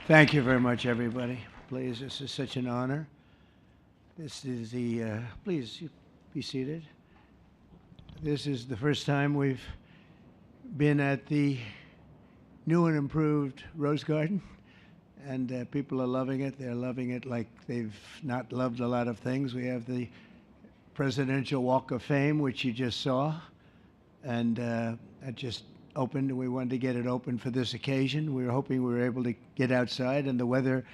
Thank you very much, everybody. Please, this is such an honor. This is please be seated. This is the first time we've been at the new and improved Rose Garden, and people are loving it. They're loving it like they've not loved a lot of things. We have the Presidential Walk of Fame, which you just saw, and that just opened. We wanted to get it open for this occasion. We were hoping we were able to get outside, and the weather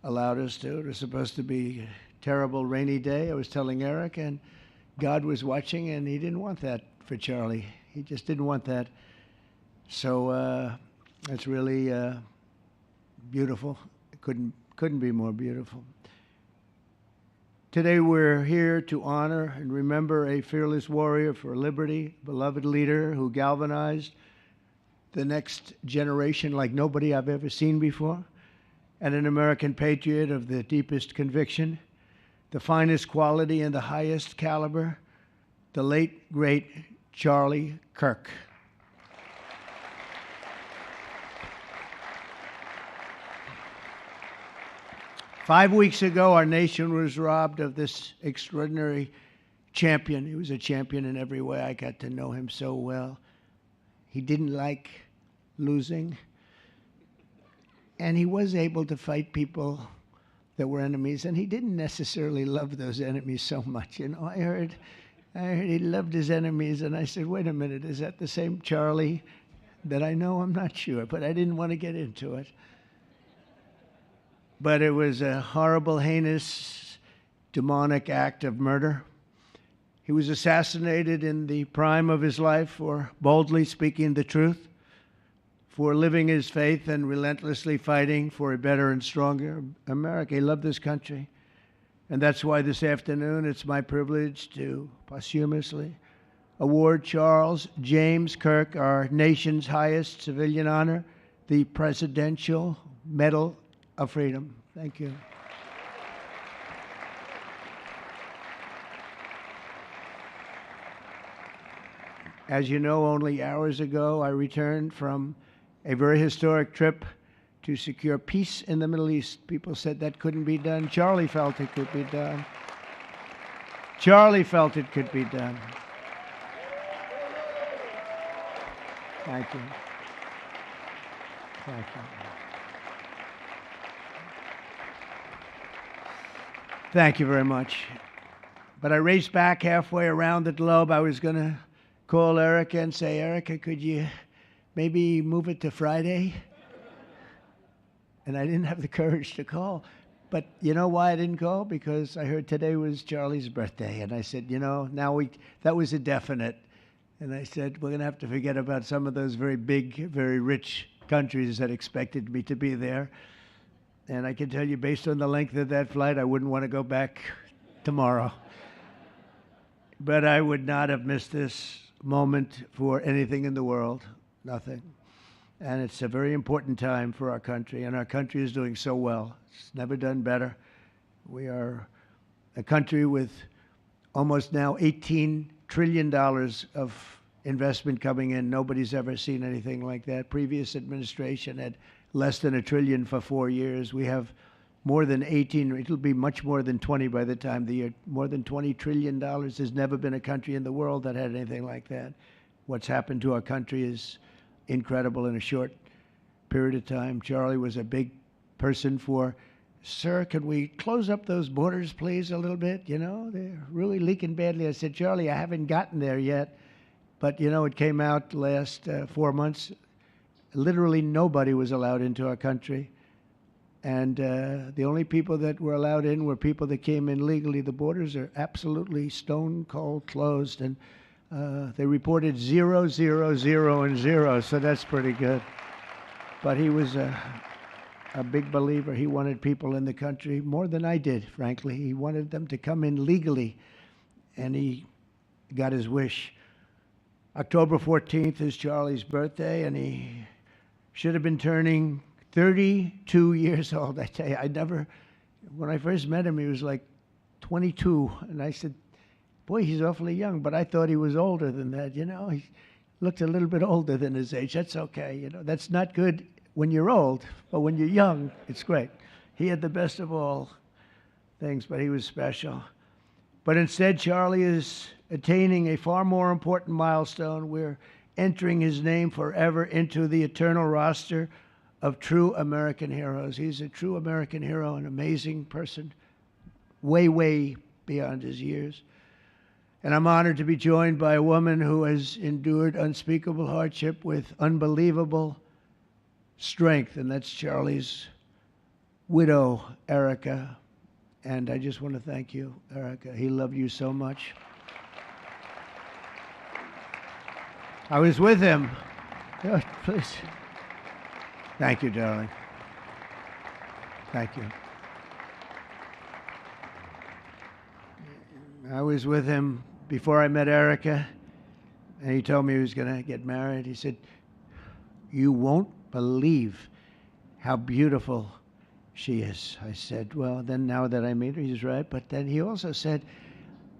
allowed us to. It was supposed to be a terrible rainy day. I was telling Eric, and God was watching, and he didn't want that for Charlie. He just didn't want that. So it's really beautiful. It couldn't be more beautiful. Today we're here to honor and remember a fearless warrior for liberty, beloved leader who galvanized the next generation like nobody I've ever seen before, and an American patriot of the deepest conviction, the finest quality and the highest caliber, the late, great Charlie Kirk. Five weeks ago, our nation was robbed of this extraordinary champion. He was a champion in every way. I got to know him so well. He didn't like losing, and he was able to fight people that were enemies, and he didn't necessarily love those enemies so much. You know, I heard he loved his enemies, and I said, wait a minute, is that the same Charlie that I know? I'm not sure, but I didn't want to get into it. But it was a horrible, heinous, demonic act of murder. He was assassinated in the prime of his life for boldly speaking the truth, for living his faith and relentlessly fighting for a better and stronger America. He loved this country. And that's why this afternoon it's my privilege to posthumously award Charles James Kirk, our nation's highest civilian honor, the Presidential Medal of Freedom. Thank you. As you know, only hours ago, I returned from a very historic trip to secure peace in the Middle East. People said that couldn't be done. Charlie felt it could be done. Charlie felt it could be done. Thank you. Thank you. Thank you very much. But I raced back halfway around the globe. I was going to call Erica and say, Erica, could you maybe move it to Friday? And I didn't have the courage to call. But you know why I didn't call? Because I heard today was Charlie's birthday. And I said, you know, that was a definite. And I said, we're going to have to forget about some of those very big, very rich countries that expected me to be there. And I can tell you, based on the length of that flight, I wouldn't want to go back tomorrow. But I would not have missed this moment for anything in the world, nothing. And it's a very important time for our country, and our country is doing so well. It's never done better. We are a country with almost now $18 trillion of investment coming in. Nobody's ever seen anything like that. Previous administration had less than $1 trillion for 4 years. We have more than 18, it'll be much more than 20 by the time the year, more than $20 trillion. There's never been a country in the world that had anything like that. What's happened to our country is incredible in a short period of time. Charlie was a big person for, sir, can we close up those borders, please, a little bit? You know, they're really leaking badly. I said, Charlie, I haven't gotten there yet. But, you know, it came out last 4 months. Literally nobody was allowed into our country. And the only people that were allowed in were people that came in legally. The borders are absolutely stone cold closed. And they reported 0, 0, 0, and 0. So that's pretty good. But he was a big believer. He wanted people in the country more than I did, frankly. He wanted them to come in legally. And he got his wish. October 14th is Charlie's birthday, and he should have been turning 32 years old. I tell you, when I first met him, he was like 22. And I said, boy, he's awfully young. But I thought he was older than that, you know. He looked a little bit older than his age. That's okay, you know. That's not good when you're old, but when you're young, it's great. He had the best of all things, but he was special. But instead, Charlie is attaining a far more important milestone. We're entering his name forever into the eternal roster of true American heroes. He's a true American hero, an amazing person, way, way beyond his years. And I'm honored to be joined by a woman who has endured unspeakable hardship with unbelievable strength, and that's Charlie's widow, Erika. And I just want to thank you, Erika. He loved you so much. I was with him. Oh, please. Thank you, darling. Thank you. I was with him before I met Erika, and he told me he was going to get married. He said, "You won't believe how beautiful she is." I said, "Well, then now that I meet her," he's right. But then he also said,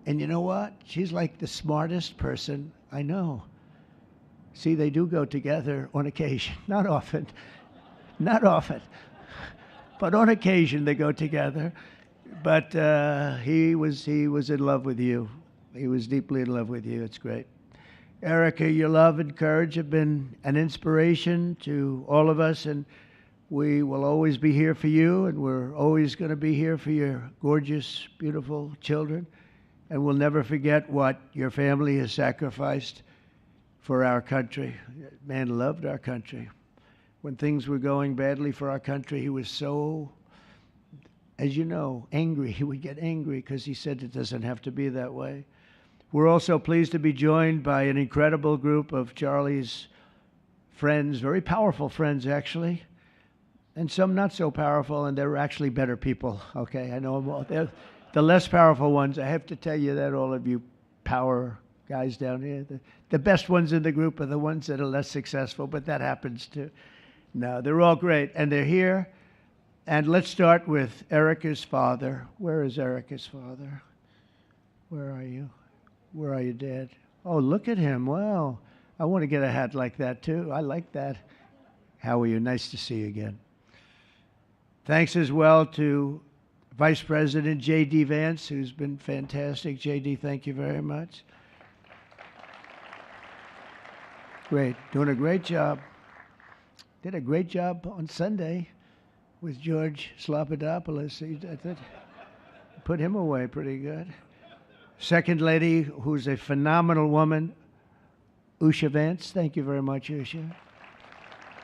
"And you know what? She's like the smartest person I know." See, they do go together on occasion. Not often. Not often. But on occasion they go together. But he was in love with you. He was deeply in love with you. It's great. Erika, your love and courage have been an inspiration to all of us, and we will always be here for you, and we're always going to be here for your gorgeous, beautiful children, and we'll never forget what your family has sacrificed for our country. Man loved our country. When things were going badly for our country, he was so, as you know, angry. He would get angry because he said it doesn't have to be that way. We're also pleased to be joined by an incredible group of Charlie's friends, very powerful friends, actually, and some not so powerful, and they're actually better people, okay? I know them all. They're the less powerful ones. I have to tell you that, all of you power guys down here. The best ones in the group are the ones that are less successful, but that happens too. No, they're all great, and they're here. And let's start with Erika's father. Where is Erika's father? Where are you? Where are you, Dad? Oh, look at him. Wow. I want to get a hat like that, too. I like that. How are you? Nice to see you again. Thanks as well to Vice President J.D. Vance, who's been fantastic. J.D., thank you very much. Great. Doing a great job. Did a great job on Sunday with George Slopadopoulos. I thought put him away pretty good. Second lady, who's a phenomenal woman, Usha Vance. Thank you very much, Usha.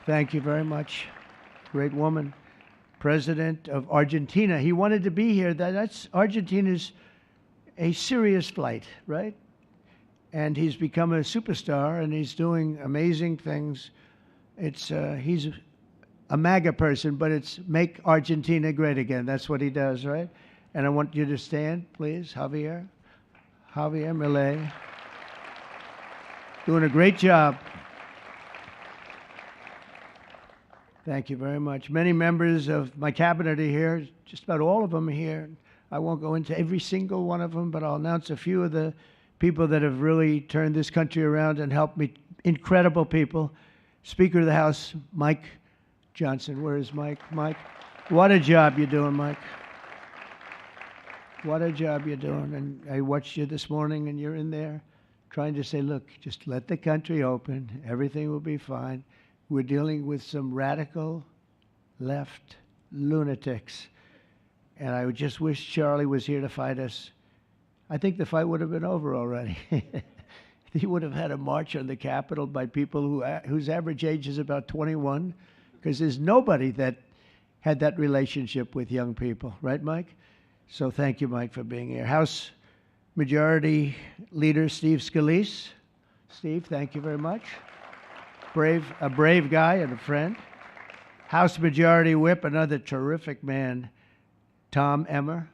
Thank you very much. Great woman. President of Argentina. He wanted to be here. That's Argentina's a serious flight, right? And he's become a superstar, and he's doing amazing things. He's a MAGA person, but it's make Argentina great again. That's what he does, right? And I want you to stand, please, Javier Milei. Doing a great job. Thank you very much. Many members of my cabinet are here. Just about all of them are here. I won't go into every single one of them, but I'll announce a few of the people that have really turned this country around and helped me. Incredible people. Speaker of the House, Mike Johnson. Where is Mike? Mike, what a job you're doing, Mike. What a job you're doing. And I watched you this morning, and you're in there trying to say, look, just let the country open. Everything will be fine. We're dealing with some radical left lunatics. And I would just wish Charlie was here to fight us. I think the fight would have been over already. He would have had a march on the Capitol by people whose average age is about 21, because there's nobody that had that relationship with young people. Right, Mike? So thank you, Mike, for being here. House Majority Leader Steve Scalise. Steve, thank you very much. A brave guy and a friend. House Majority Whip, another terrific man, Tom Emmer.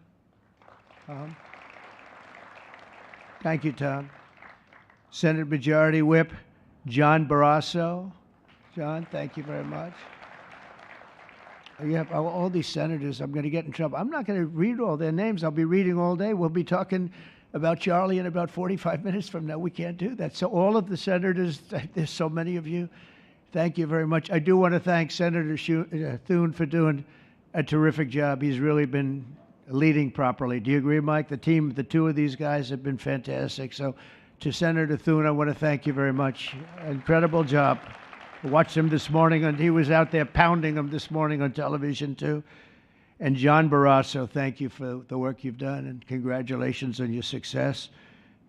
Thank you, Tom. Senate Majority Whip, John Barrasso. John, thank you very much. You have all these senators. I'm going to get in trouble. I'm not going to read all their names. I'll be reading all day. We'll be talking about Charlie in about 45 minutes from now. We can't do that. So all of the senators, there's so many of you. Thank you very much. I do want to thank Senator Thune for doing a terrific job. He's really been leading properly. Do you agree, Mike? The team, the two of these guys have been fantastic. So to Senator Thune, I want to thank you very much. Incredible job. I watched him this morning, and he was out there pounding them this morning on television, too. And John Barrasso, thank you for the work you've done, and congratulations on your success.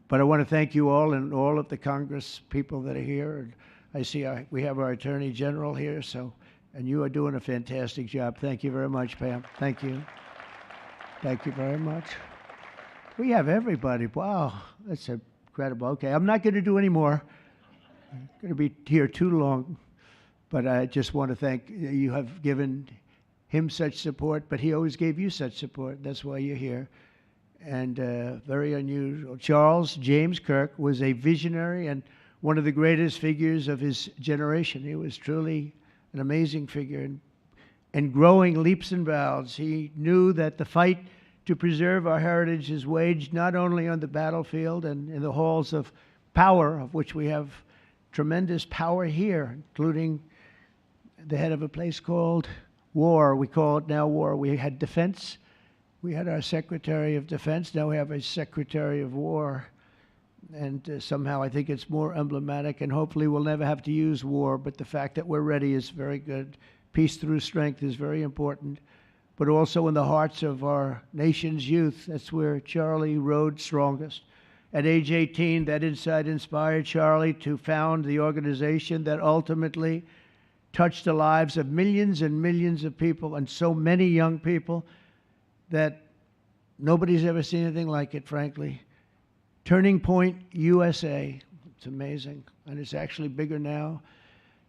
But I want to thank you all and all of the Congress people that are here. And I see we have our Attorney General here, and you are doing a fantastic job. Thank you very much, Pam. Thank you. Thank you very much. We have everybody. Wow, that's incredible. Okay, I'm not going to do any more. I'm going to be here too long. But I just want to thank you. Have given him such support, but he always gave you such support. That's why you're here. And very unusual. Charles James Kirk was a visionary and one of the greatest figures of his generation. He was truly an amazing figure and growing leaps and bounds. He knew that the fight to preserve our heritage is waged not only on the battlefield and in the halls of power, of which we have tremendous power here, including the head of a place called war. We call it now war. We had defense. We had our Secretary of Defense. Now we have a Secretary of War. And somehow I think it's more emblematic, and hopefully we'll never have to use war, but the fact that we're ready is very good. Peace through strength is very important, but also in the hearts of our nation's youth. That's where Charlie rode strongest. At age 18, that insight inspired Charlie to found the organization that ultimately touched the lives of millions and millions of people, and so many young people that nobody's ever seen anything like it, frankly. Turning Point USA. It's amazing, and it's actually bigger now.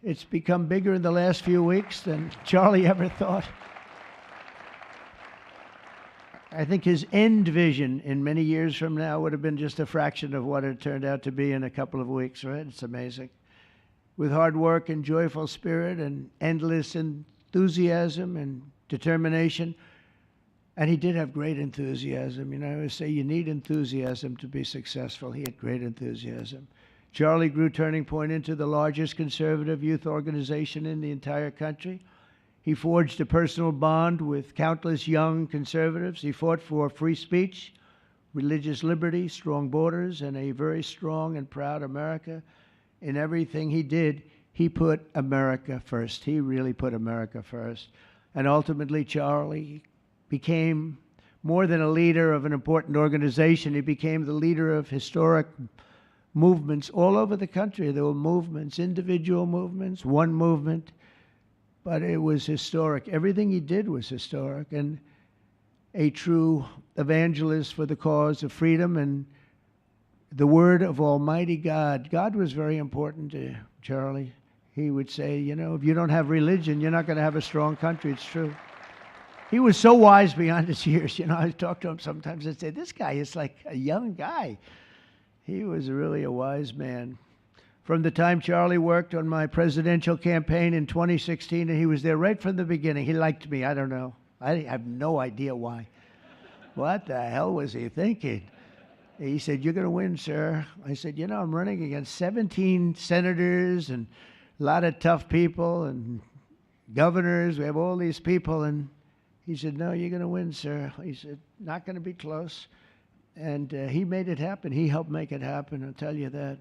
It's become bigger in the last few weeks than Charlie ever thought. I think his end vision in many years from now would have been just a fraction of what it turned out to be in a couple of weeks, right? It's amazing. With hard work and joyful spirit and endless enthusiasm and determination. And he did have great enthusiasm. You know, I always say you need enthusiasm to be successful. He had great enthusiasm. Charlie grew Turning Point into the largest conservative youth organization in the entire country. He forged a personal bond with countless young conservatives. He fought for free speech, religious liberty, strong borders, and a very strong and proud America. In everything he did, he put America first. He really put America first. And ultimately, Charlie became more than a leader of an important organization. He became the leader of historic movements all over the country. There were movements, individual movements, one movement, but it was historic. Everything he did was historic, and a true evangelist for the cause of freedom and the word of Almighty God. God was very important to Charlie. He would say, you know, if you don't have religion, you're not going to have a strong country. It's true. He was so wise beyond his years. You know, I talk to him sometimes and say, this guy is like a young guy. He was really a wise man. From the time Charlie worked on my presidential campaign in 2016, and he was there right from the beginning. He liked me. I don't know. I have no idea why. What the hell was he thinking? He said, you're going to win, sir. I said, you know, I'm running against 17 senators and a lot of tough people and governors. We have all these people. And he said, no, you're going to win, sir. He said, not going to be close. And he made it happen. He helped make it happen, I'll tell you that.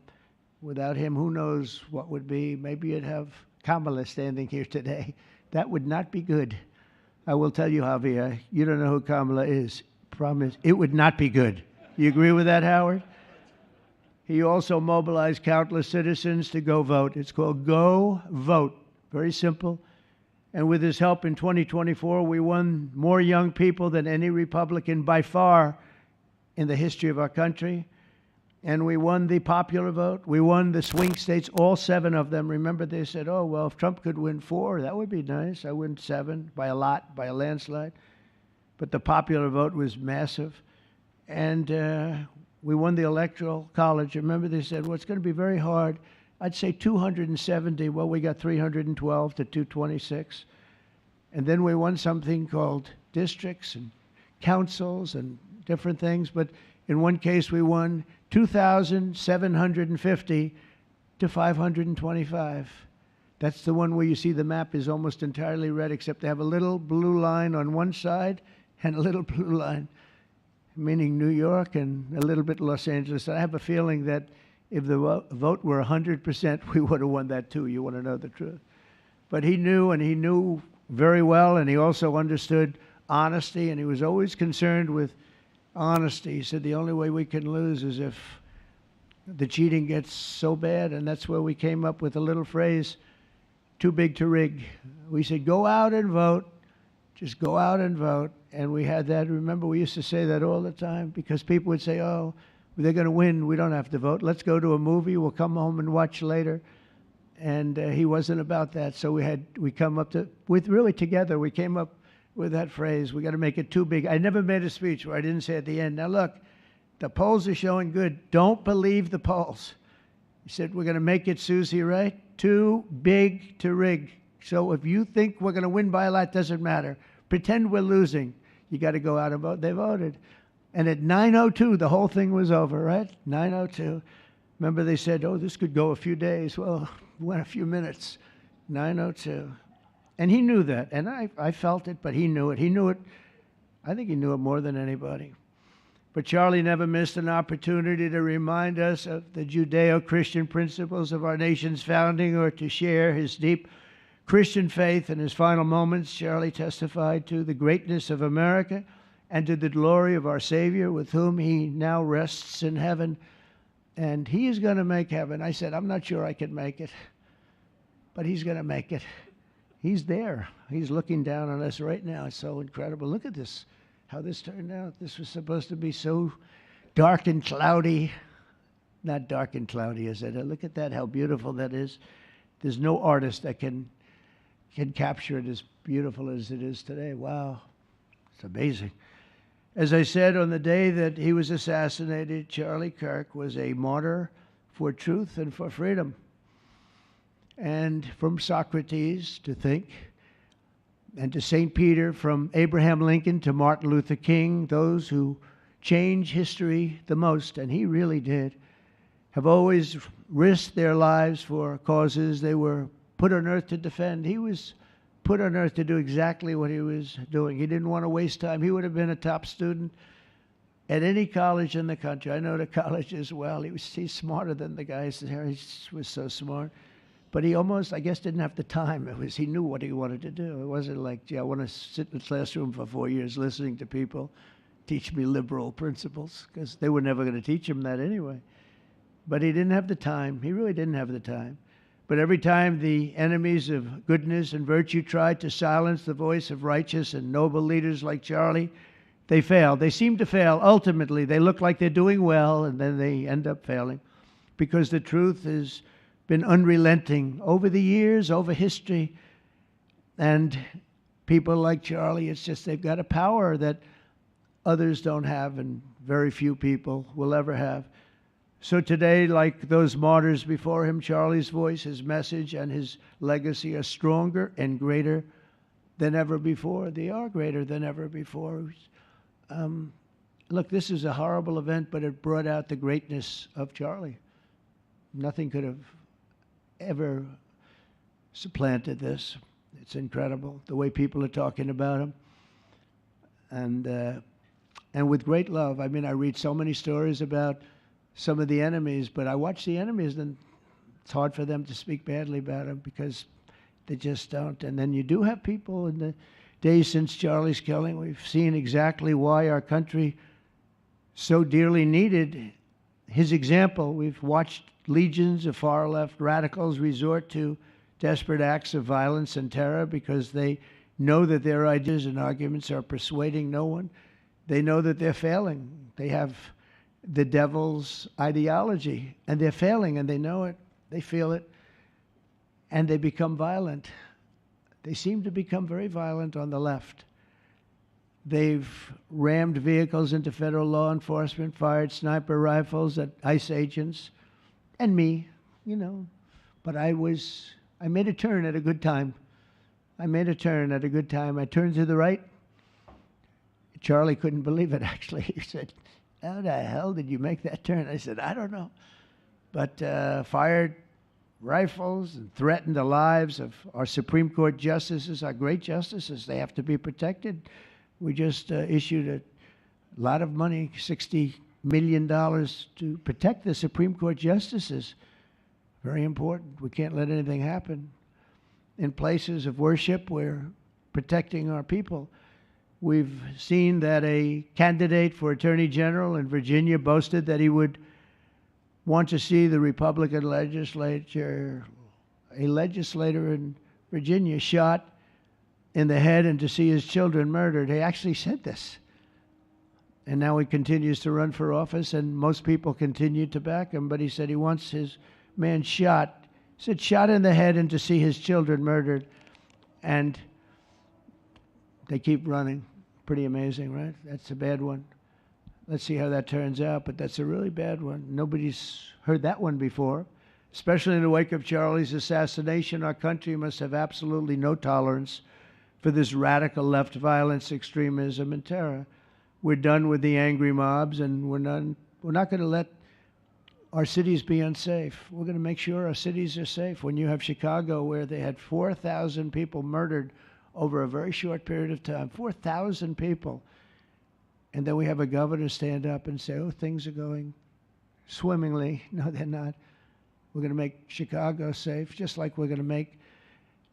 Without him, who knows what would be. Maybe you'd have Kamala standing here today. That would not be good. I will tell you, Javier, you don't know who Kamala is. Promise, it would not be good. You agree with that, Howard? He also mobilized countless citizens to go vote. It's called Go Vote. Very simple. And with his help in 2024, we won more young people than any Republican by far in the history of our country. And we won the popular vote. We won the swing states, all 7 of them. Remember, they said, oh, well, if Trump could win 4, that would be nice. I win 7 by a lot, by a landslide. But the popular vote was massive. And we won the Electoral College. Remember, they said, well, it's going to be very hard. I'd say 270. Well, we got 312 to 226. And then we won something called districts and councils and different things. But in one case, we won 2,750 to 525. That's the one where you see the map is almost entirely red, except they have a little blue line on one side and a little blue line, meaning New York and a little bit Los Angeles. I have a feeling that if the vote were 100%, we would have won that too. You want to know the truth. But he knew, and he knew very well, and he also understood honesty, and he was always concerned with honesty. He said the only way we can lose is if the cheating gets so bad, and that's where we came up with a little phrase, too big to rig. We said, go out and vote. Just go out and vote. And we had that. Remember, we used to say that all the time because people would say, oh, they're going to win. We don't have to vote. Let's go to a movie. We'll come home and watch later. And he wasn't about that. So we come up to, together, we came up with that phrase, we got to make it too big. I never made a speech where I didn't say at the end, now look, the polls are showing good. Don't believe the polls. He said, we're going to make it, Susie, right? Too big to rig. So if you think we're going to win by a lot, doesn't matter. Pretend we're losing. You got to go out and vote. They voted. And at 9:02, the whole thing was over, right? 9:02. Remember they said, oh, this could go a few days. Well, it went a few minutes. 9:02. And he knew that. And I felt it, but he knew it. He knew it. I think he knew it more than anybody. But Charlie never missed an opportunity to remind us of the Judeo-Christian principles of our nation's founding or to share his deep Christian faith. In his final moments, Charlie testified to the greatness of America and to the glory of our Savior, with whom he now rests in heaven. And he is going to make heaven. I said, I'm not sure I can make it, but he's going to make it. He's there. He's looking down on us right now. It's so incredible. Look at this, how this turned out. This was supposed to be so dark and cloudy. Not dark and cloudy, is it? Look at that, how beautiful that is. There's no artist that can capture it as beautiful as it is today. Wow, it's amazing. As I said, on the day that he was assassinated, Charlie Kirk was a martyr for truth and for freedom. And from Socrates to think, and to St. Peter, from Abraham Lincoln to Martin Luther King, those who change history the most, and he really did, have always risked their lives for causes they were put on earth to defend. He was put on earth to do exactly what he was doing. He didn't want to waste time. He would have been a top student at any college in the country. I know the college as well. He's smarter than the guys there. He was so smart. But he almost, I guess, didn't have the time. He knew what he wanted to do. It wasn't like, gee, I want to sit in the classroom for 4 years listening to people teach me liberal principles, because they were never going to teach him that anyway. But he didn't have the time. He really didn't have the time. But every time the enemies of goodness and virtue tried to silence the voice of righteous and noble leaders like Charlie, they failed. They seem to fail. Ultimately, they look like they're doing well, and then they end up failing, because the truth has been unrelenting over the years, over history. And people like Charlie, it's just they've got a power that others don't have, and very few people will ever have. So today, like those martyrs before him, Charlie's voice, his message, and his legacy are stronger and greater than ever before. They are greater than ever before. Look, this is a horrible event, but it brought out the greatness of Charlie. Nothing could have ever supplanted this. It's incredible, the way people are talking about him. And with great love. I mean, I read so many stories about some of the enemies, but I watch the enemies, and it's hard for them to speak badly about him because they just don't. And then you do have people in the days since Charlie's killing, we've seen exactly why our country so dearly needed his example. We've watched legions of far-left radicals resort to desperate acts of violence and terror because they know that their ideas and arguments are persuading no one. They know that they're failing. They have the devil's ideology, and they're failing, and they know it. They feel it, and they become violent. They seem to become very violent on the left. They've rammed vehicles into federal law enforcement, fired sniper rifles at ICE agents, and me, you know. But I made a turn at a good time. I turned to the right. Charlie couldn't believe it, actually. He said, how the hell did you make that turn? I said, I don't know. But fired rifles and threaten the lives of our Supreme Court justices, our great justices. They have to be protected. We just issued a lot of money, $60 million, to protect the Supreme Court justices. Very important. We can't let anything happen. In places of worship, we're protecting our people. We've seen that a candidate for Attorney General in Virginia boasted that he would want to see the Republican legislature, a legislator in Virginia, shot in the head and to see his children murdered. He actually said this. And now he continues to run for office, and most people continue to back him, but he said he wants his man shot. He said shot in the head and to see his children murdered. And they keep running. Pretty amazing, right? That's a bad one. Let's see how that turns out, but that's a really bad one. Nobody's heard that one before. Especially in the wake of Charlie's assassination, our country must have absolutely no tolerance for this radical left violence, extremism, and terror. We're done with the angry mobs, and we're not going to let our cities be unsafe. We're going to make sure our cities are safe. When you have Chicago, where they had 4,000 people murdered over a very short period of time, 4,000 people, and then we have a governor stand up and say, oh, things are going swimmingly. No, they're not. We're going to make Chicago safe, just like we're going to make,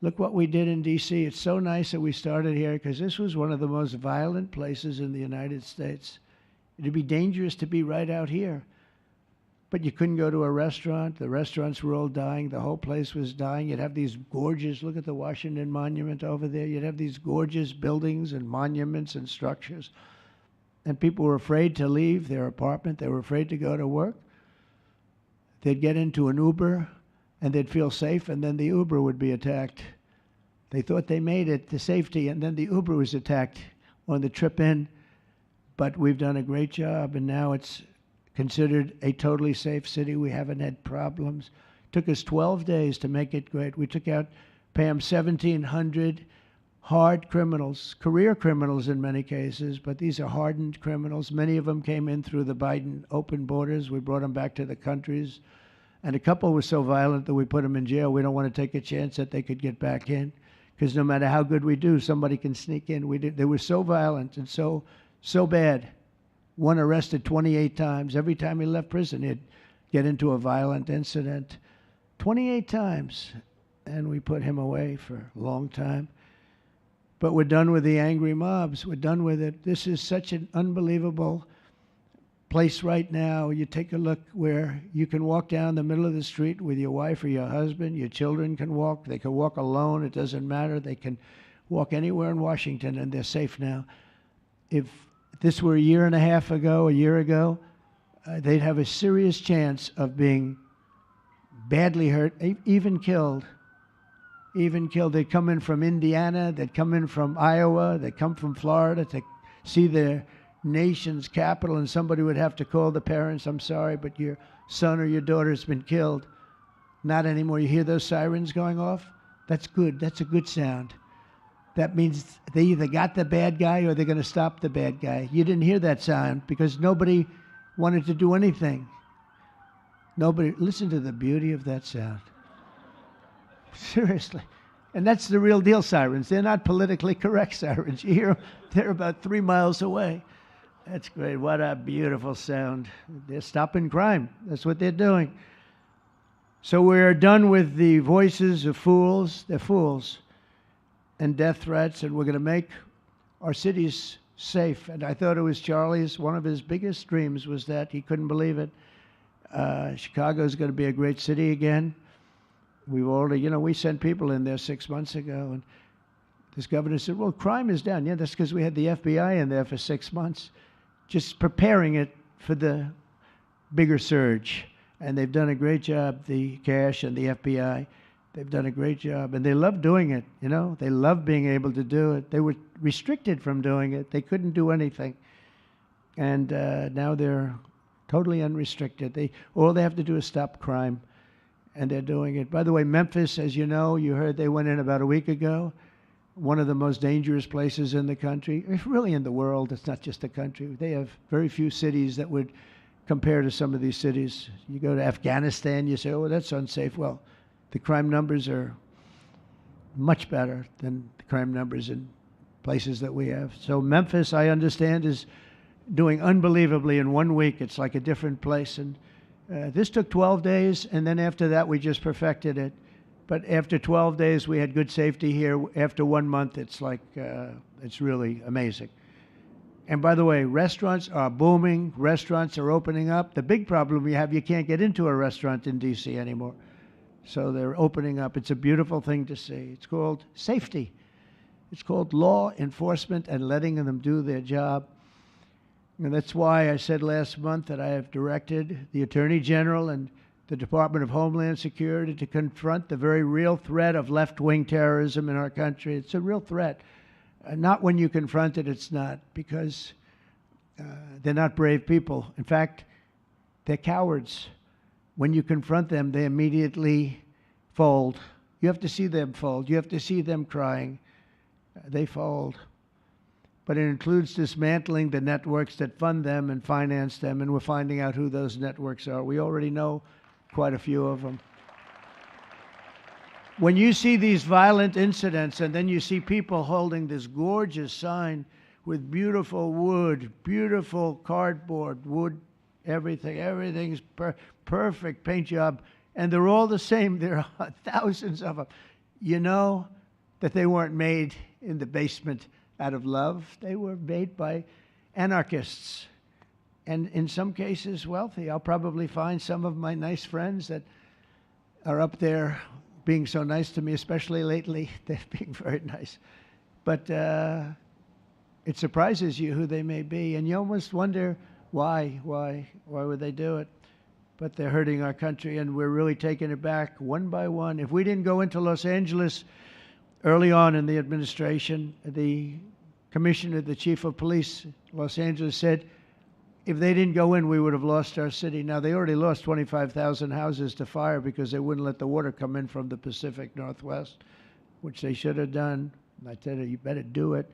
look what we did in D.C. It's so nice that we started here, because this was one of the most violent places in the United States. It'd be dangerous to be right out here. But you couldn't go to a restaurant. The restaurants were all dying. The whole place was dying. You'd have these gorgeous, look at the Washington Monument over there. You'd have these gorgeous buildings and monuments and structures. And people were afraid to leave their apartment. They were afraid to go to work. They'd get into an Uber, and they'd feel safe, and then the Uber would be attacked. They thought they made it to safety, and then the Uber was attacked on the trip in. But we've done a great job, and now it's considered a totally safe city. We haven't had problems. It took us 12 days to make it great. We took out, Pam, 1,700 hard criminals, career criminals in many cases, but these are hardened criminals. Many of them came in through the Biden open borders. We brought them back to the countries. And a couple were so violent that we put them in jail. We don't want to take a chance that they could get back in, because no matter how good we do, somebody can sneak in. They were so violent and so bad. One arrested 28 times. Every time he left prison, he'd get into a violent incident. 28 times. And we put him away for a long time. But we're done with the angry mobs. We're done with it. This is such an unbelievable place right now. You take a look where you can walk down the middle of the street with your wife or your husband. Your children can walk. They can walk alone. It doesn't matter. They can walk anywhere in Washington, and they're safe now. If this were a year ago, they'd have a serious chance of being badly hurt, even killed. They'd come in from Indiana, they'd come in from Iowa, they'd come from Florida to see their nation's capital, and somebody would have to call the parents, I'm sorry, but your son or your daughter's been killed. Not anymore. You hear those sirens going off? That's good. That's a good sound. That means they either got the bad guy or they're going to stop the bad guy. You didn't hear that sound because nobody wanted to do anything. Nobody. Listen to the beauty of that sound. Seriously. And that's the real deal sirens. They're not politically correct sirens. You hear them, they're about 3 miles away. That's great. What a beautiful sound. They're stopping crime. That's what they're doing. So we're done with the voices of fools. They're fools. And death threats, and we're going to make our cities safe. And I thought it was Charlie's, one of his biggest dreams was that. He couldn't believe it. Chicago's going to be a great city again. We've already, we sent people in there 6 months ago, and this governor said, well, crime is down. Yeah, that's because we had the FBI in there for 6 months, just preparing it for the bigger surge. And they've done a great job, the cash and the FBI. They've done a great job, and they love doing it, They love being able to do it. They were restricted from doing it. They couldn't do anything. And now they're totally unrestricted. All they have to do is stop crime, and they're doing it. By the way, Memphis, as you know, you heard they went in about a week ago, one of the most dangerous places in the country, really in the world. It's not just the country. They have very few cities that would compare to some of these cities. You go to Afghanistan, you say, oh, that's unsafe. Well, the crime numbers are much better than the crime numbers in places that we have. So Memphis, I understand, is doing unbelievably in 1 week. It's like a different place. And this took 12 days, and then after that, we just perfected it. But after 12 days, we had good safety here. After 1 month, it's like, it's really amazing. And by the way, restaurants are booming. Restaurants are opening up. The big problem we have, you can't get into a restaurant in D.C. anymore. So they're opening up. It's a beautiful thing to see. It's called safety. It's called law enforcement and letting them do their job. And that's why I said last month that I have directed the Attorney General and the Department of Homeland Security to confront the very real threat of left-wing terrorism in our country. It's a real threat. Not when you confront it, it's not, because they're not brave people. In fact, they're cowards. When you confront them, they immediately fold. You have to see them fold. You have to see them crying. They fold. But it includes dismantling the networks that fund them and finance them, and we're finding out who those networks are. We already know quite a few of them. When you see these violent incidents and then you see people holding this gorgeous sign with beautiful wood, beautiful cardboard, wood, everything's perfect paint job, and they're all the same, there are thousands of them, you know that they weren't made in the basement out of love. They were made by anarchists, and in some cases wealthy. I'll probably find some of my nice friends that are up there being so nice to me, especially lately. They're being very nice. But it surprises you who they may be, and you almost wonder why would they do it? But they're hurting our country, and we're really taking it back one by one. If we didn't go into Los Angeles early on in the administration, the commissioner, the chief of police, Los Angeles, said if they didn't go in, we would have lost our city. Now, they already lost 25,000 houses to fire because they wouldn't let the water come in from the Pacific Northwest, which they should have done. And I said, you better do it.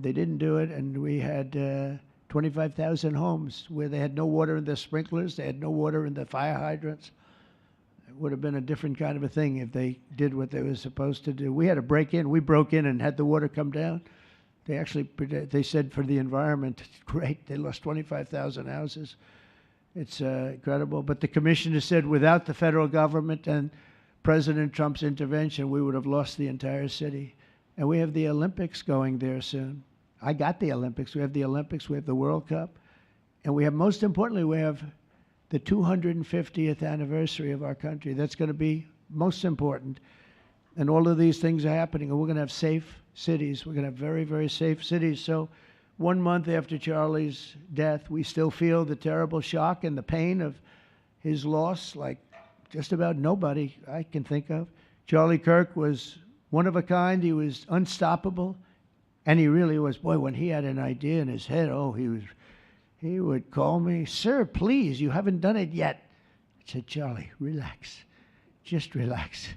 They didn't do it, and we had 25,000 homes where they had no water in their sprinklers, they had no water in the fire hydrants. It would have been a different kind of a thing if they did what they were supposed to do. We had to break in. We broke in and had the water come down. They said for the environment, great, they lost 25,000 houses. It's incredible. But the commissioner said without the federal government and President Trump's intervention, we would have lost the entire city. And we have the Olympics going there soon. I got the Olympics. We have the Olympics. We have the World Cup. And we have, most importantly, we have the 250th anniversary of our country. That's going to be most important. And all of these things are happening. And we're going to have safe cities. We're going to have very, very safe cities. So 1 month after Charlie's death, we still feel the terrible shock and the pain of his loss, like just about nobody I can think of. Charlie Kirk was one of a kind. He was unstoppable. And he really was. Boy, when he had an idea in his head, he would call me, sir, please, you haven't done it yet. I said, Charlie, relax. Just relax.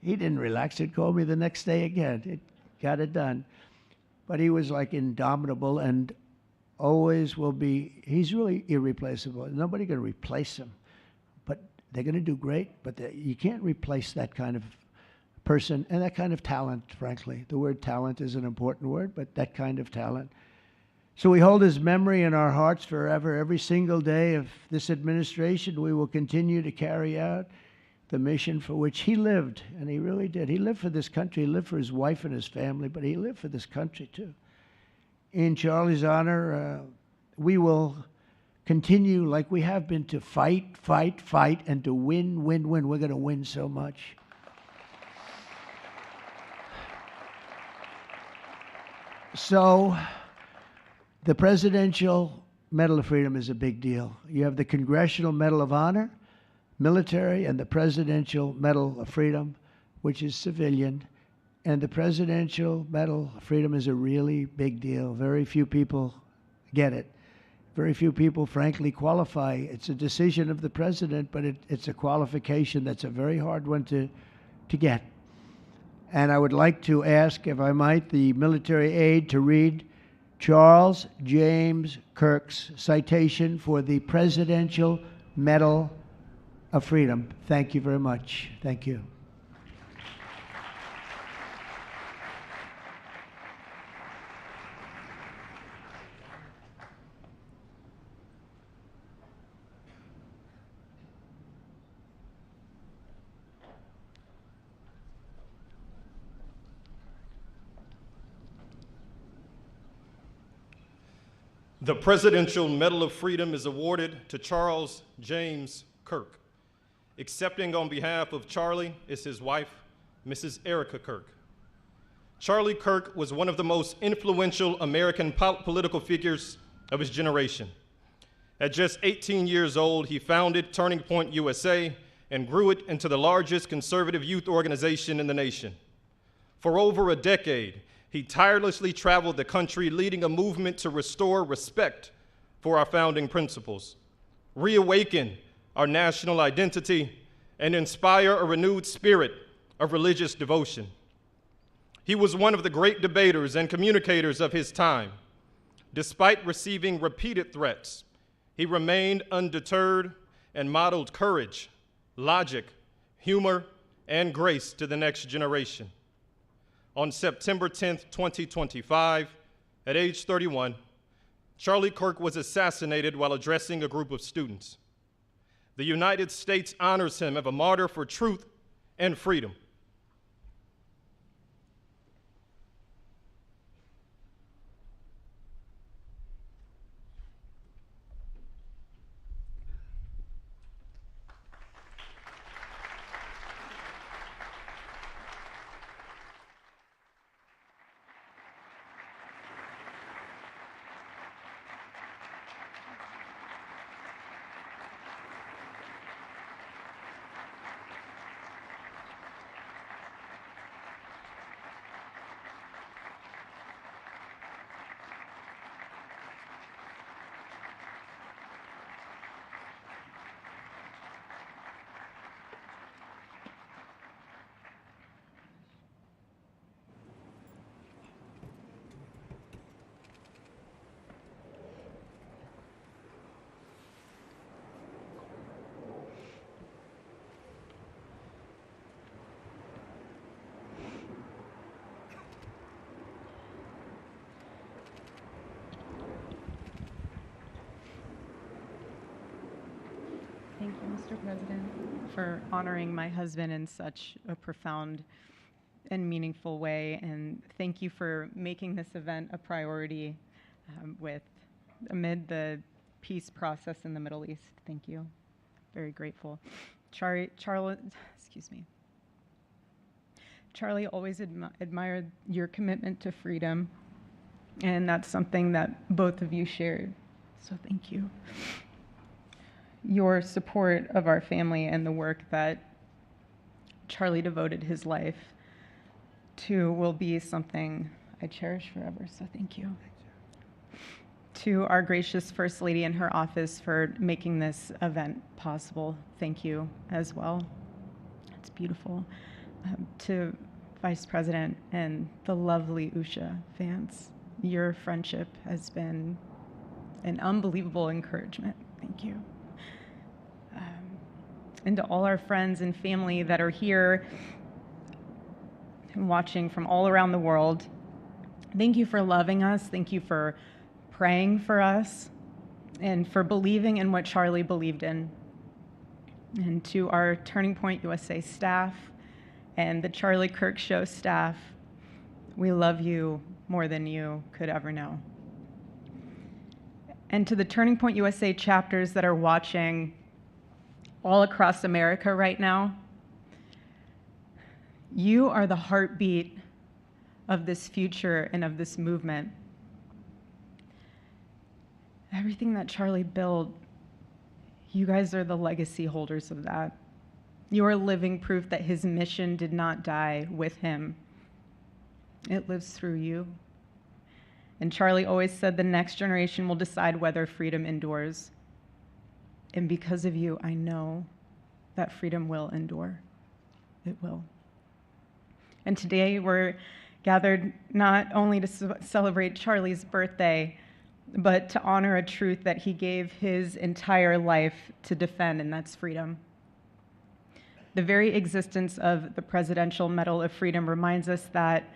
He didn't relax. He'd call me the next day again. It got it done. But he was like indomitable and always will be. He's really irreplaceable. Nobody going to replace him. But they're going to do great. But you can't replace that kind of person and that kind of talent, frankly. The word talent is an important word, but that kind of talent. So we hold his memory in our hearts forever. Every single day of this administration, we will continue to carry out the mission for which he lived, and he really did. He lived for this country. He lived for his wife and his family, but he lived for this country too. In Charlie's honor, we will continue like we have been to fight, and to win. We're going to win so much. So the Presidential Medal of Freedom is a big deal. You have the Congressional Medal of Honor, military, and the Presidential Medal of Freedom, which is civilian. And the Presidential Medal of Freedom is a really big deal. Very few people get it. Very few people, frankly, qualify. It's a decision of the president, but it's a qualification that's a very hard one to get. And I would like to ask, if I might, the military aide to read Charles James Kirk's citation for the Presidential Medal of Freedom. Thank you very much. Thank you. The Presidential Medal of Freedom is awarded to Charles James Kirk. Accepting on behalf of Charlie is his wife, Mrs. Erika Kirk. Charlie Kirk was one of the most influential American political figures of his generation. At just 18 years old, he founded Turning Point USA and grew it into the largest conservative youth organization in the nation. For over a decade, he tirelessly traveled the country, leading a movement to restore respect for our founding principles, reawaken our national identity, and inspire a renewed spirit of religious devotion. He was one of the great debaters and communicators of his time. Despite receiving repeated threats, he remained undeterred and modeled courage, logic, humor, and grace to the next generation. On September 10th, 2025, at age 31, Charlie Kirk was assassinated while addressing a group of students. The United States honors him as a martyr for truth and freedom. Thank you, Mr. President, for honoring my husband in such a profound and meaningful way. And thank you for making this event a priority amid the peace process in the Middle East. Thank you. Very grateful. Charlie always admired your commitment to freedom, and that's something that both of you shared. So thank you. Your support of our family and the work that Charlie devoted his life to will be something I cherish forever, so thank you. To our gracious First Lady in her office for making this event possible, thank you as well. It's beautiful. To Vice President and the lovely Usha fans, your friendship has been an unbelievable encouragement. Thank you. And to all our friends and family that are here and watching from all around the world, thank you for loving us. Thank you for praying for us and for believing in what Charlie believed in. And to our Turning Point USA staff and the Charlie Kirk Show staff, we love you more than you could ever know. And to the Turning Point USA chapters that are watching all across America right now, you are the heartbeat of this future and of this movement. Everything that Charlie built, you guys are the legacy holders of that. You are living proof that his mission did not die with him. It lives through you. And Charlie always said the next generation will decide whether freedom endures. And because of you, I know that freedom will endure. It will. And today we're gathered not only to celebrate Charlie's birthday, but to honor a truth that he gave his entire life to defend, and that's freedom. The very existence of the Presidential Medal of Freedom reminds us that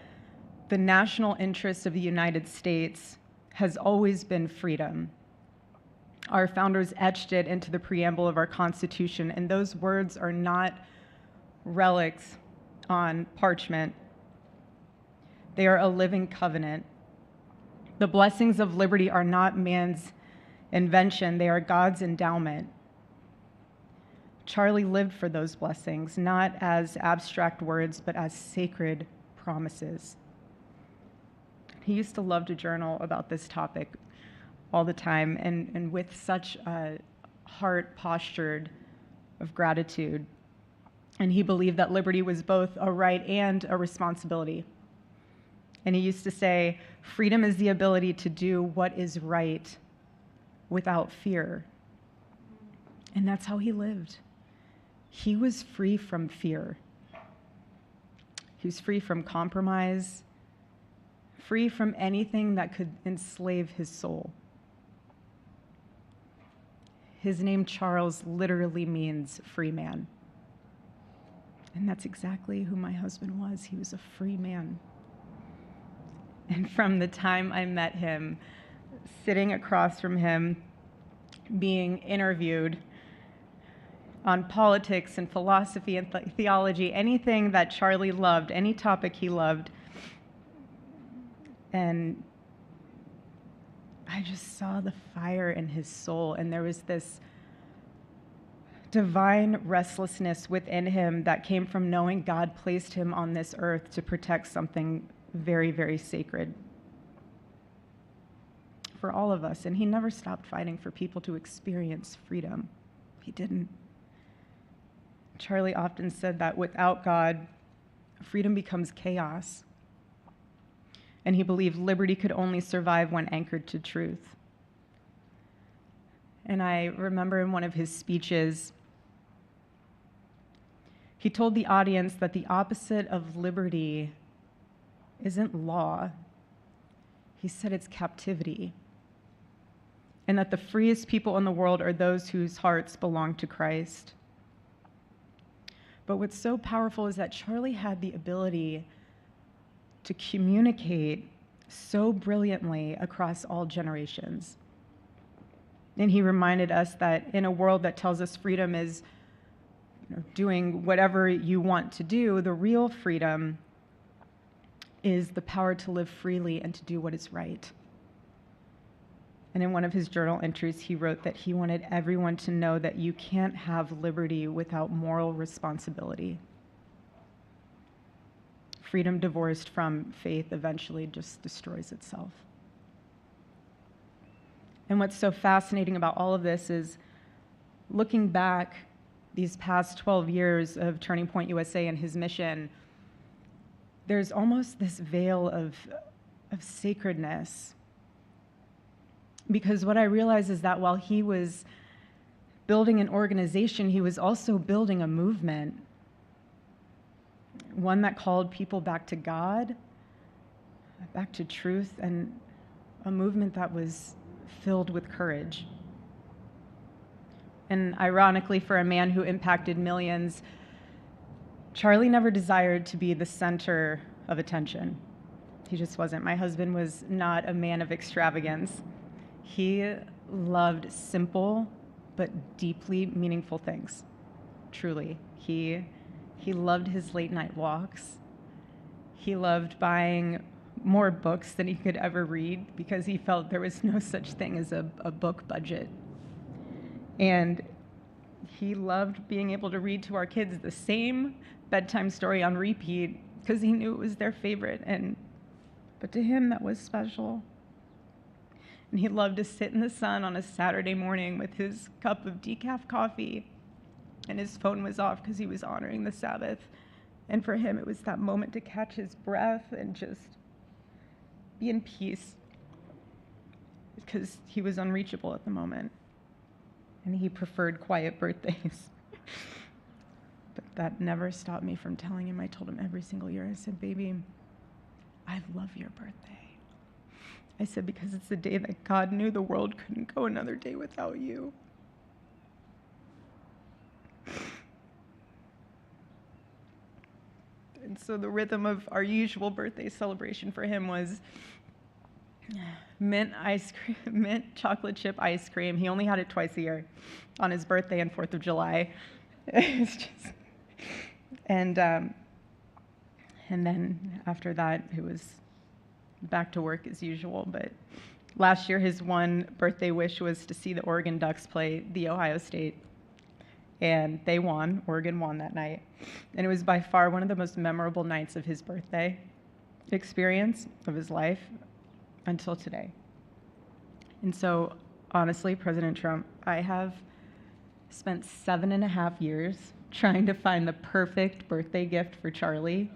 the national interest of the United States has always been freedom. Our founders etched it into the preamble of our Constitution, and those words are not relics on parchment. They are a living covenant. The blessings of liberty are not man's invention, they are God's endowment. Charlie lived for those blessings, not as abstract words, but as sacred promises. He used to love to journal about this topic all the time, and with such a heart postured of gratitude. And he believed that liberty was both a right and a responsibility. And he used to say, freedom is the ability to do what is right without fear. And that's how he lived. He was free from fear. He was free from compromise, free from anything that could enslave his soul. His name, Charles, literally means free man. And that's exactly who my husband was. He was a free man. And from the time I met him, sitting across from him, being interviewed on politics and philosophy and theology, anything that Charlie loved, any topic he loved, and I just saw the fire in his soul, and there was this divine restlessness within him that came from knowing God placed him on this earth to protect something very, very sacred for all of us. And he never stopped fighting for people to experience freedom. He didn't. Charlie often said that without God, freedom becomes chaos. And he believed liberty could only survive when anchored to truth. And I remember in one of his speeches, he told the audience that the opposite of liberty isn't law. He said it's captivity. And that the freest people in the world are those whose hearts belong to Christ. But what's so powerful is that Charlie had the ability to communicate so brilliantly across all generations. And he reminded us that in a world that tells us freedom is doing whatever you want to do, the real freedom is the power to live freely and to do what is right. And in one of his journal entries, he wrote that he wanted everyone to know that you can't have liberty without moral responsibility. Freedom divorced from faith eventually just destroys itself. And what's so fascinating about all of this is looking back these past 12 years of Turning Point USA and his mission, there's almost this veil of sacredness. Because what I realize is that while he was building an organization, he was also building a movement, one that called people back to God, back to truth, and a movement that was filled with courage. And ironically, for a man who impacted millions, Charlie never desired to be the center of attention. He just wasn't. My husband was not a man of extravagance. He loved simple but deeply meaningful things, truly. He loved his late night walks. He loved buying more books than he could ever read because he felt there was no such thing as a book budget. And he loved being able to read to our kids the same bedtime story on repeat because he knew it was their favorite. But to him, that was special. And he loved to sit in the sun on a Saturday morning with his cup of decaf coffee, and his phone was off because he was honoring the Sabbath. And for him, it was that moment to catch his breath and just be in peace because he was unreachable at the moment. And he preferred quiet birthdays. But that never stopped me from telling him. I told him every single year, I said, baby, I love your birthday. I said, because it's the day that God knew the world couldn't go another day without you. And so the rhythm of our usual birthday celebration for him was mint ice cream, mint chocolate chip ice cream. He only had it twice a year, on his birthday and 4th of July. It's just, and then after that, it was back to work as usual. But last year, his one birthday wish was to see the Oregon Ducks play the Ohio State. And they won. Oregon won that night. And it was by far one of the most memorable nights of his birthday experience of his life until today. And so, honestly, President Trump, I have spent 7.5 years trying to find the perfect birthday gift for Charlie.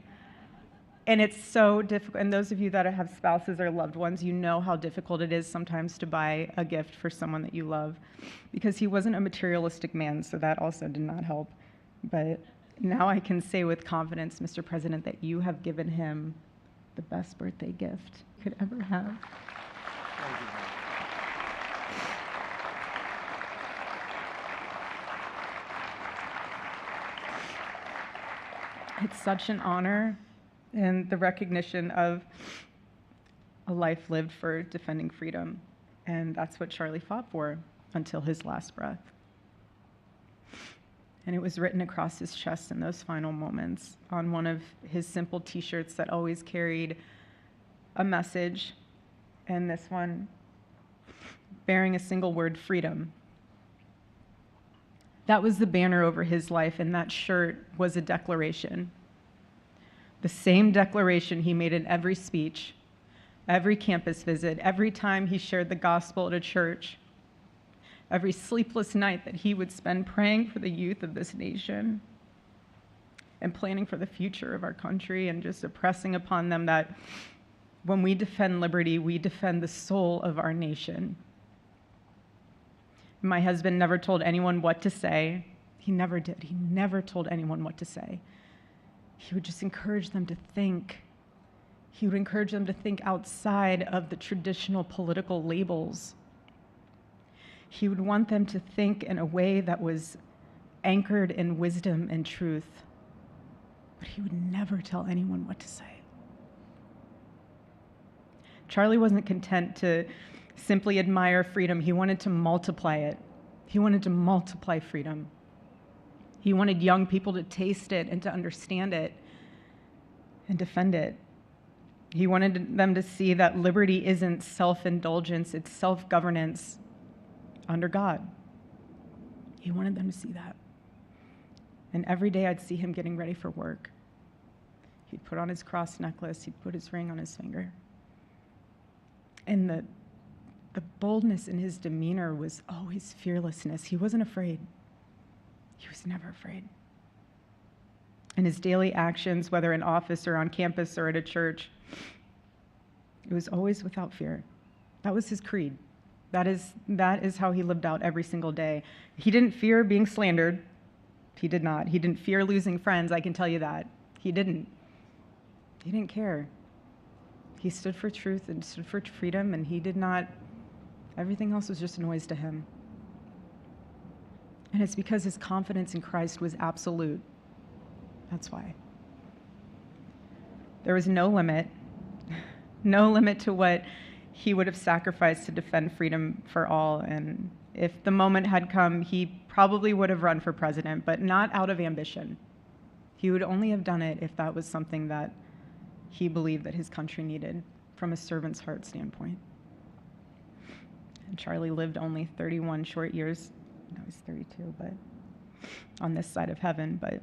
And it's so difficult. And those of you that have spouses or loved ones, you know how difficult it is sometimes to buy a gift for someone that you love, because he wasn't a materialistic man, so that also did not help. But now I can say with confidence, Mr. President, that you have given him the best birthday gift you could ever have. Thank you. It's such an honor and the recognition of a life lived for defending freedom. And that's what Charlie fought for until his last breath. And it was written across his chest in those final moments on one of his simple t-shirts that always carried a message, and this one bearing a single word, freedom. That was the banner over his life, and that shirt was a declaration. The same declaration he made in every speech, every campus visit, every time he shared the gospel at a church, every sleepless night that he would spend praying for the youth of this nation and planning for the future of our country, and just impressing upon them that when we defend liberty, we defend the soul of our nation. My husband never told anyone what to say. He never did. He never told anyone what to say. He would just encourage them to think. He would encourage them to think outside of the traditional political labels. He would want them to think in a way that was anchored in wisdom and truth. But he would never tell anyone what to say. Charlie wasn't content to simply admire freedom. He wanted to multiply it. He wanted to multiply freedom. He wanted young people to taste it and to understand it and defend it. He wanted them to see that liberty isn't self-indulgence, it's self-governance under God. He wanted them to see that. And every day I'd see him getting ready for work. He'd put on his cross necklace, he'd put his ring on his finger. And the boldness in his demeanor was always fearlessness. He wasn't afraid. He was never afraid. In his daily actions, whether in office or on campus or at a church, it was always without fear. That was his creed. That is how he lived out every single day. He didn't fear being slandered. He did not. He didn't fear losing friends, I can tell you that. He didn't. He didn't care. He stood for truth and stood for freedom, and he did not, everything else was just a noise to him. And it's because his confidence in Christ was absolute. That's why. There was no limit to what he would have sacrificed to defend freedom for all. And if the moment had come, he probably would have run for president, but not out of ambition. He would only have done it if that was something that he believed that his country needed from a servant's heart standpoint. And Charlie lived only 31 short years. No, he's 32, but on this side of heaven, but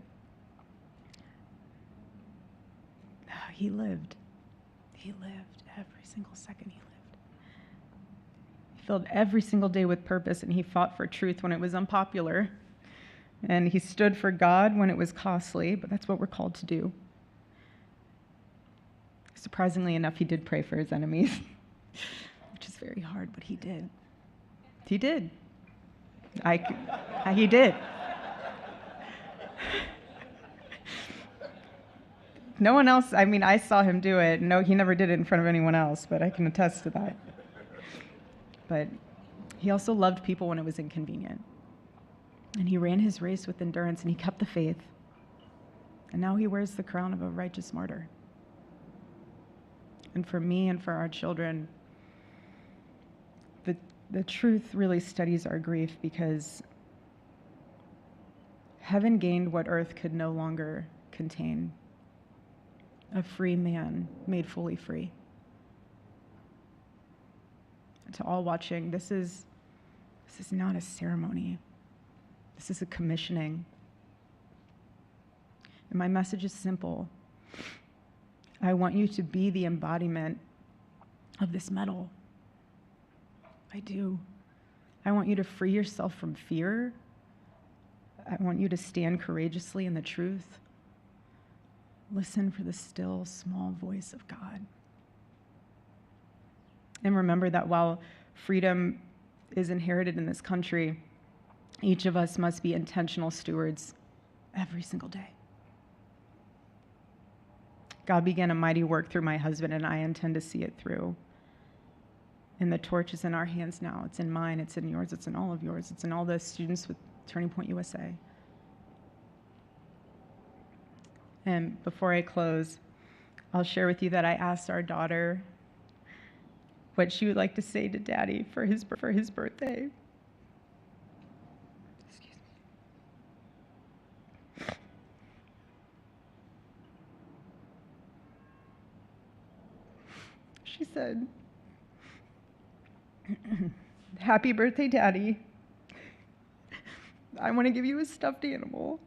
he lived. He lived every single second he lived. He filled every single day with purpose, and he fought for truth when it was unpopular. And he stood for God when it was costly, but that's what we're called to do. Surprisingly enough, he did pray for his enemies, which is very hard, but he did. He did. He did. No one else, I mean, I saw him do it. No, he never did it in front of anyone else, but I can attest to that. But he also loved people when it was inconvenient. And he ran his race with endurance, and he kept the faith. And now he wears the crown of a righteous martyr. And for me and for our children, the truth really steadies our grief, because heaven gained what earth could no longer contain: a free man made fully free. to all watching, this is not a ceremony. This is a commissioning. And my message is simple. I want you to be the embodiment of this medal. I do. I want you to free yourself from fear. I want you to stand courageously in the truth. Listen for the still, small voice of God. And remember that while freedom is inherited in this country, each of us must be intentional stewards every single day. God began a mighty work through my husband, and I intend to see it through. And the torch is in our hands now. It's in mine, it's in yours, it's in all of yours. It's in all the students with Turning Point USA. And before I close, I'll share with you that I asked our daughter what she would like to say to Daddy for his birthday. Excuse me. She said, "Happy birthday, Daddy. I want to give you a stuffed animal.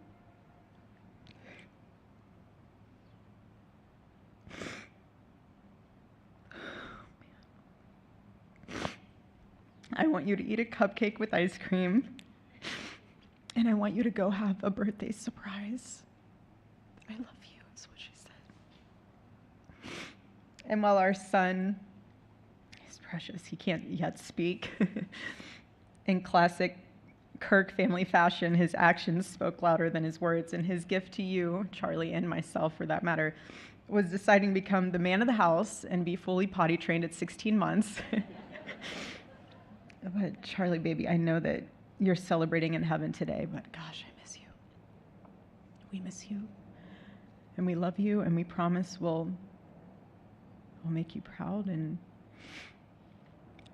I want you to eat a cupcake with ice cream, and I want you to go have a birthday surprise. I love you," is what she said. And while our son is precious, he can't yet speak, in classic Kirk family fashion, his actions spoke louder than his words, and his gift to you, Charlie, and myself for that matter, was deciding to become the man of the house and be fully potty trained at 16 months. But Charlie, baby, I know that you're celebrating in heaven today, but gosh, I miss you. We miss you. And we love you, and we promise we'll make you proud. And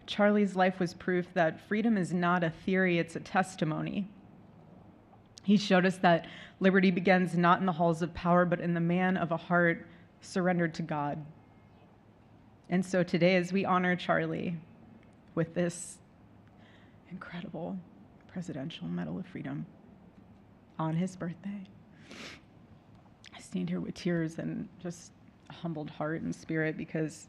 Charlie's life was proof that freedom is not a theory, it's a testimony. He showed us that liberty begins not in the halls of power, but in the man of a heart surrendered to God. And so today, as we honor Charlie with this incredible Presidential Medal of Freedom on his birthday, I stand here with tears and just a humbled heart and spirit, because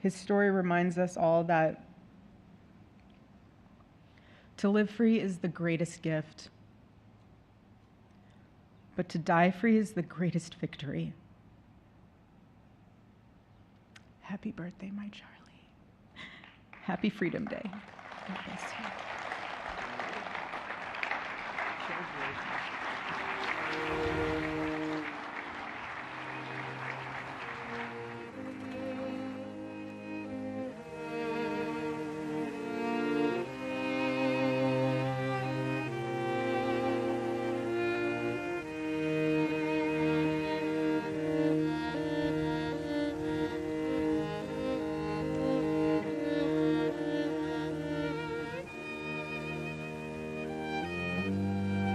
his story reminds us all that to live free is the greatest gift, but to die free is the greatest victory. Happy birthday, my Charlie. Happy Freedom Day. God bless you.